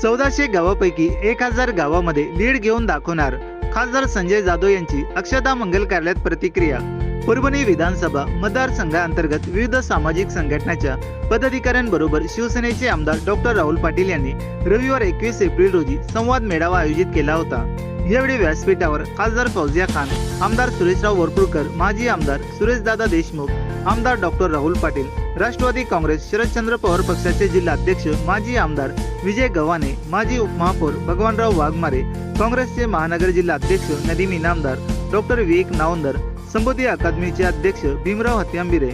1400 गावापैकी 1000 गावामध्ये लीड घेऊन दाखवणार खासदार संजय जाधव यांची अक्षता मंगल कार्यालयात प्रतिक्रिया। परभणी विधानसभा मतदारसंघाअंतर्गत विविध सामाजिक संघटनांच्या पदाधिकाऱ्यांबरोबर शिवसेनेचे आमदार डॉक्टर राहुल पाटील यांनी रविवार 21 एप्रिल रोजी संवाद मेळावा आयोजित केला होता। यावेळी व्यासपीठावर खासदार फौजिया खान, आमदार सुरेशराव वरपुडकर, माजी आमदार सुरेशदादा देशमुख, आमदार डॉक्टर राहुल पाटील, राष्ट्रवादी काँग्रेस शरदचंद्र पवार पक्षाचे जिल्हाध्यक्ष माजी आमदार विजय गव्हाणे, माजी उपमहापौर भगवानराव वाघमारे, काँग्रेसचे महानगर जिल्हाध्यक्ष नदीम इनामदार डॉक्टर विवेक नावंदर, संबोधी अकादमीचे अध्यक्ष भीमराव हत्यांबिरे,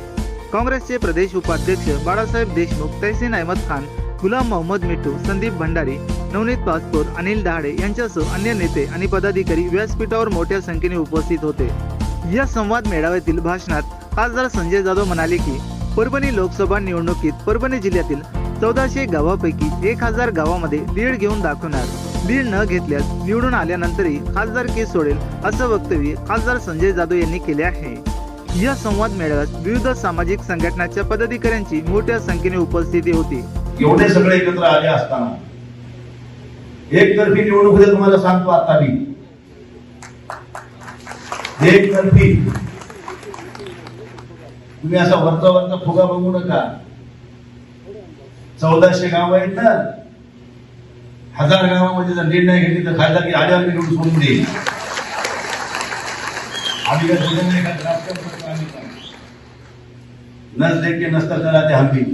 काँग्रेसचे प्रदेश उपाध्यक्ष बाळासाहेब देशमुख, तहसीन अहमद खान, गुलाम मोहम्मद मिठू, संदीप भंडारी, नवनीत पाचपोर, अनिल दहाडे यांच्यासह अन्य नेते आणि पदाधिकारी व्यासपीठावर मोठ्या संख्येने उपस्थित होते। या संवाद मेळाव्यातील भाषणात खासदार संजय जाधव म्हणाले की परभणी लोकसभा निवडणुकीत परभणी जिल्ह्यातील 1400 गावापैकी 1000 गावामध्ये लीड घेऊन दाखवणार। लीड न घेतल्यास निवडून आल्यानंतरही खासदारकी सोडेल असं वक्तव्य खासदार संजय जाधव यांनी केले आहे। या संवाद मेळाव्यात विविध सामाजिक संघटनांच्या पदाधिकाऱ्यांची मोठ्या संख्येने उपस्थिती होती। एवढे सगळे एकत्र आले असताना एकतर्फी निवडणूक तुम्हाला सांगतो आता मी, एकतर्फी तुम्ही असा वरचा फुगा बघू नका। 1400 गाव आहेत ना, 1000 गावामध्ये जर लीड नाही घेतली तर खासदार की आल्यावर निवडून सोडून देईल। आम्ही नस देख के नसता करा ते हम्पी